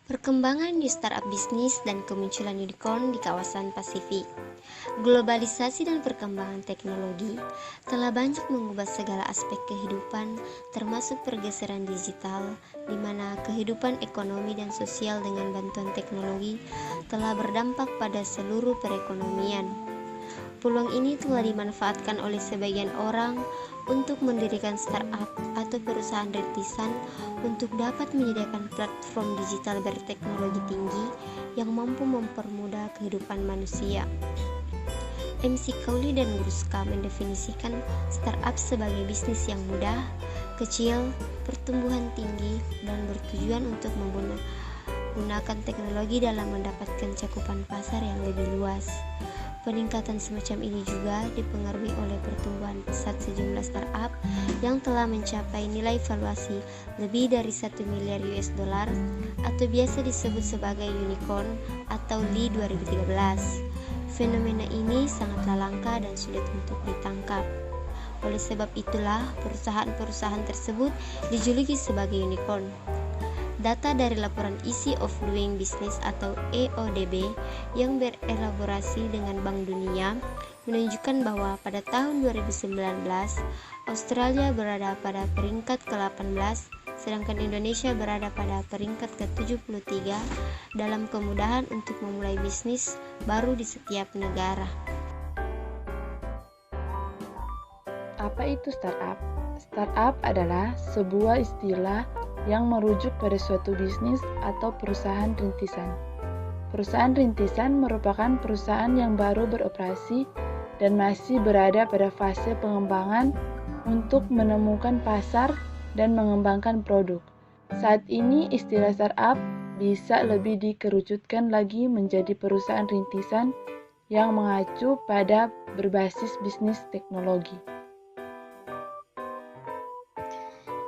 Perkembangan di startup bisnis dan kemunculan unicorn di kawasan Pasifik. Globalisasi dan perkembangan teknologi telah banyak mengubah segala aspek kehidupan, termasuk pergeseran digital, di mana kehidupan ekonomi dan sosial dengan bantuan teknologi telah berdampak pada seluruh perekonomian. Peluang ini telah dimanfaatkan oleh sebagian orang untuk mendirikan startup atau perusahaan rintisan untuk dapat menyediakan platform digital berteknologi tinggi yang mampu mempermudah kehidupan manusia. MC Kauli dan Guruska mendefinisikan startup sebagai bisnis yang mudah, kecil, pertumbuhan tinggi, dan bertujuan untuk menggunakan teknologi dalam mendapatkan cakupan pasar yang lebih luas. Peningkatan semacam ini juga dipengaruhi oleh pertumbuhan pesat sejumlah startup yang telah mencapai nilai valuasi lebih dari 1 miliar US dollar atau biasa disebut sebagai unicorn atau LI 2013. Fenomena ini sangatlah langka dan sulit untuk ditangkap. Oleh sebab itulah perusahaan-perusahaan tersebut dijuluki sebagai unicorn. Data dari laporan Ease of Doing Business atau EODB yang berelaborasi dengan Bank Dunia menunjukkan bahwa pada tahun 2019 Australia berada pada peringkat ke-18 sedangkan Indonesia berada pada peringkat ke-73 dalam kemudahan untuk memulai bisnis baru di setiap negara. Apa itu startup? Startup adalah sebuah istilah yang merujuk pada suatu bisnis atau perusahaan rintisan. Perusahaan rintisan merupakan perusahaan yang baru beroperasi dan masih berada pada fase pengembangan untuk menemukan pasar dan mengembangkan produk. Saat ini istilah startup bisa lebih dikerucutkan lagi menjadi perusahaan rintisan yang mengacu pada berbasis bisnis teknologi.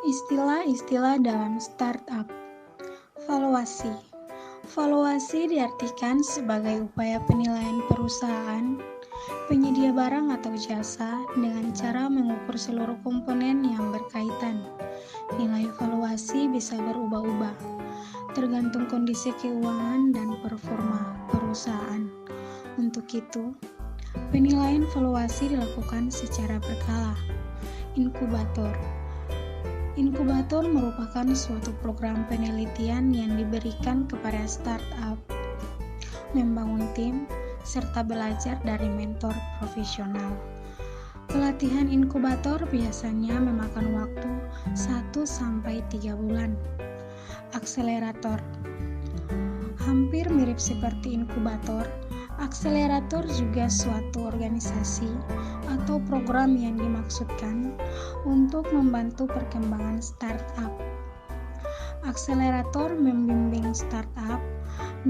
Istilah-istilah dalam startup. Valuasi. Valuasi diartikan sebagai upaya penilaian perusahaan, penyedia barang atau jasa dengan cara mengukur seluruh komponen yang berkaitan. Nilai valuasi bisa berubah-ubah, tergantung kondisi keuangan dan performa perusahaan. Untuk itu, penilaian valuasi dilakukan secara berkala. Inkubator. Inkubator merupakan suatu program penelitian yang diberikan kepada startup, membangun tim, serta belajar dari mentor profesional. Pelatihan inkubator biasanya memakan waktu 1-3 bulan. Akselerator. Hampir mirip seperti inkubator, akselerator juga suatu organisasi atau program yang dimaksudkan untuk membantu perkembangan startup. Akselerator membimbing startup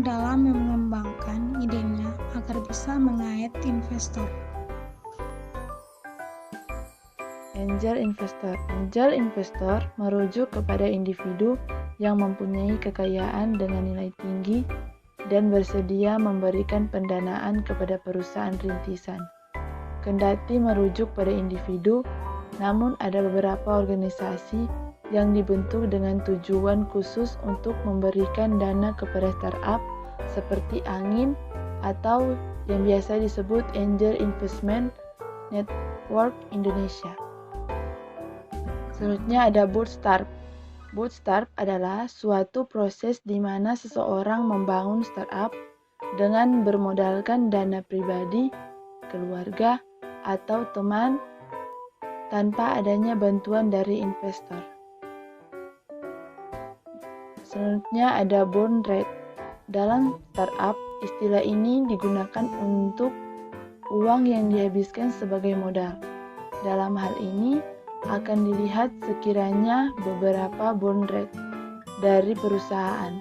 dalam mengembangkan idenya agar bisa mengait investor. Angel investor. Angel investor merujuk kepada individu yang mempunyai kekayaan dengan nilai tinggi dan bersedia memberikan pendanaan kepada perusahaan rintisan. Kendati merujuk pada individu, namun ada beberapa organisasi yang dibentuk dengan tujuan khusus untuk memberikan dana kepada startup seperti Angin atau yang biasa disebut Angel Investment Network Indonesia. Selanjutnya ada bootstrap. Bootstrap adalah suatu proses di mana seseorang membangun startup dengan bermodalkan dana pribadi, keluarga, atau teman tanpa adanya bantuan dari investor. Selanjutnya ada burn rate. Dalam startup, istilah ini digunakan untuk uang yang dihabiskan sebagai modal. Dalam hal ini, akan dilihat sekiranya beberapa burn rate dari perusahaan.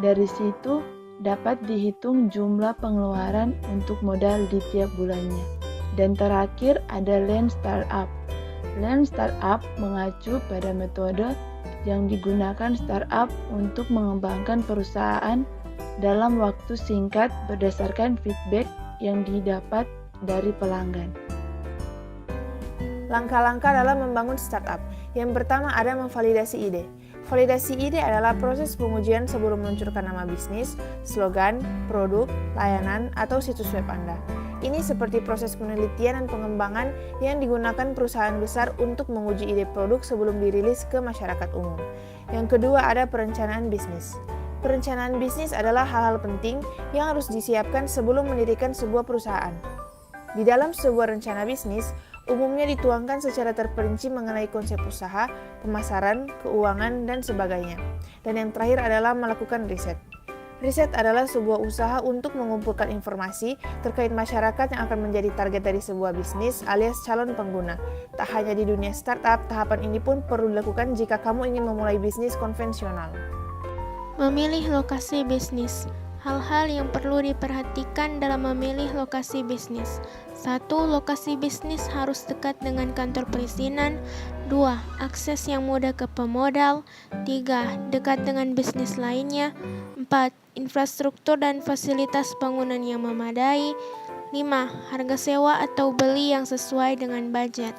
Dari situ dapat dihitung jumlah pengeluaran untuk modal di tiap bulannya. Dan terakhir ada lean startup. Lean startup mengacu pada metode yang digunakan startup untuk mengembangkan perusahaan dalam waktu singkat berdasarkan feedback yang didapat dari pelanggan. Langkah-langkah dalam membangun startup. Yang pertama ada memvalidasi ide. Validasi ide adalah proses pengujian sebelum meluncurkan nama bisnis, slogan, produk, layanan, atau situs web Anda. Ini seperti proses penelitian dan pengembangan yang digunakan perusahaan besar untuk menguji ide produk sebelum dirilis ke masyarakat umum. Yang kedua ada perencanaan bisnis. Perencanaan bisnis adalah hal-hal penting yang harus disiapkan sebelum mendirikan sebuah perusahaan. Di dalam sebuah rencana bisnis, umumnya dituangkan secara terperinci mengenai konsep usaha, pemasaran, keuangan, dan sebagainya. Dan yang terakhir adalah melakukan riset. Riset adalah sebuah usaha untuk mengumpulkan informasi terkait masyarakat yang akan menjadi target dari sebuah bisnis alias calon pengguna. Tak hanya di dunia startup, tahapan ini pun perlu dilakukan jika kamu ingin memulai bisnis konvensional. Memilih lokasi bisnis. Hal-hal yang perlu diperhatikan dalam memilih lokasi bisnis. 1. Lokasi bisnis harus dekat dengan kantor perizinan. 2. Akses yang mudah ke pemodal. 3. Dekat dengan bisnis lainnya. 4. Infrastruktur dan fasilitas bangunan yang memadai. 5. Harga sewa atau beli yang sesuai dengan budget.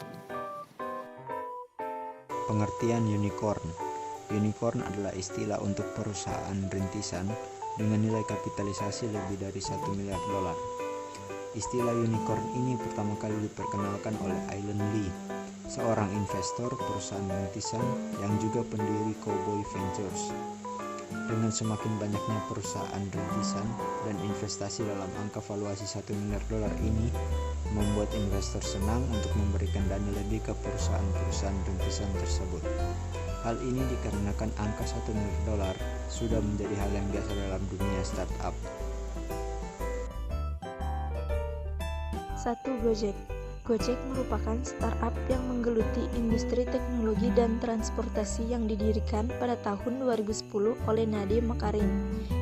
Pengertian unicorn. Unicorn adalah istilah untuk perusahaan rintisan dengan nilai kapitalisasi lebih dari $1 miliar. Istilah unicorn ini pertama kali diperkenalkan oleh Alan Lee, seorang investor perusahaan rintisan yang juga pendiri Cowboy Ventures. Dengan semakin banyaknya perusahaan rintisan dan investasi dalam angka valuasi $1 miliar ini, membuat investor senang untuk memberikan dana lebih ke perusahaan-perusahaan rintisan tersebut. Hal ini dikarenakan angka $1 miliar sudah menjadi hal yang biasa dalam dunia startup. 1. Gojek. Gojek merupakan startup yang menggeluti industri teknologi dan transportasi yang didirikan pada tahun 2010 oleh Nadiem Makarim.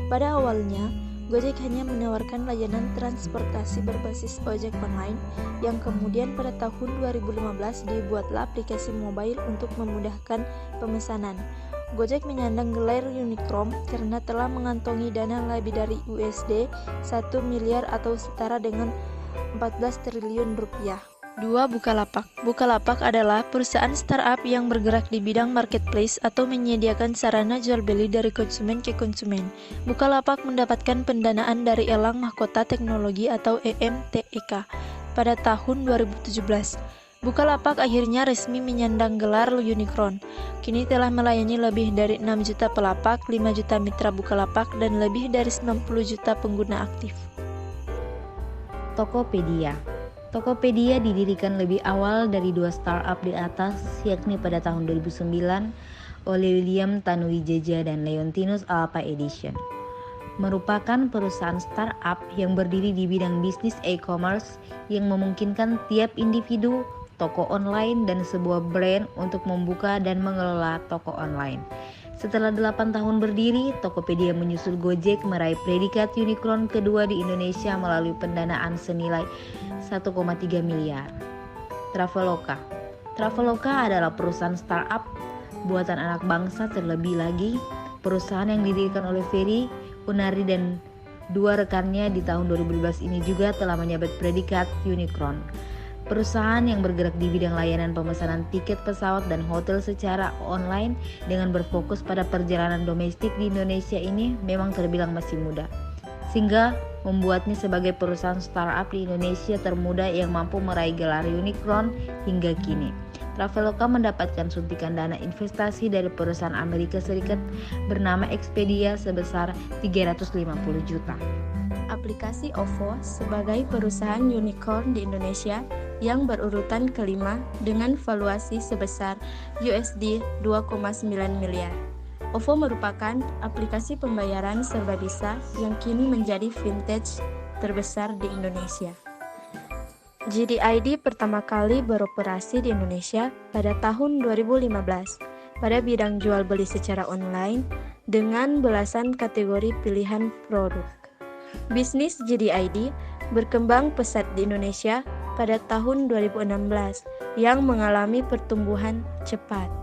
Pada awalnya, Gojek hanya menawarkan layanan transportasi berbasis ojek online yang kemudian pada tahun 2015 dibuatlah aplikasi mobile untuk memudahkan pemesanan. Gojek menyandang gelar unicorn karena telah mengantongi dana lebih dari USD 1 miliar atau setara dengan 14 triliun rupiah. 2. Bukalapak. Bukalapak adalah perusahaan startup yang bergerak di bidang marketplace atau menyediakan sarana jual beli dari konsumen ke konsumen. Bukalapak mendapatkan pendanaan dari Elang Mahkota Teknologi atau EMTEK pada tahun 2017. Bukalapak akhirnya resmi menyandang gelar unicorn. Kini telah melayani lebih dari 6 juta pelapak, 5 juta mitra Bukalapak, dan lebih dari 90 juta pengguna aktif. Tokopedia. Tokopedia didirikan lebih awal dari 2 startup di atas, yakni pada tahun 2009 oleh William Tanuwijaya dan Leontinus Alpha Edition. Merupakan perusahaan startup yang berdiri di bidang bisnis e-commerce yang memungkinkan tiap individu, toko online, dan sebuah brand untuk membuka dan mengelola toko online. Setelah 8 tahun berdiri, Tokopedia menyusul Gojek meraih predikat unicorn kedua di Indonesia melalui pendanaan senilai 1,3 miliar. Traveloka. Traveloka adalah perusahaan startup buatan anak bangsa, terlebih lagi perusahaan yang didirikan oleh Ferry Unari dan 2 rekannya di tahun 2012 ini juga telah menyabet predikat unicorn. Perusahaan yang bergerak di bidang layanan pemesanan tiket pesawat dan hotel secara online dengan berfokus pada perjalanan domestik di Indonesia ini memang terbilang masih muda, sehingga membuatnya sebagai perusahaan startup di Indonesia termuda yang mampu meraih gelar unicorn hingga kini. Traveloka mendapatkan suntikan dana investasi dari perusahaan Amerika Serikat bernama Expedia sebesar 350 juta. Aplikasi OVO sebagai perusahaan unicorn di Indonesia yang berurutan kelima dengan valuasi sebesar USD 2,9 miliar. OVO merupakan aplikasi pembayaran serba bisa yang kini menjadi vintage terbesar di Indonesia. JDID pertama kali beroperasi di Indonesia pada tahun 2015 pada bidang jual beli secara online dengan belasan kategori pilihan produk. Bisnis JDID berkembang pesat di Indonesia pada tahun 2016 yang mengalami pertumbuhan cepat.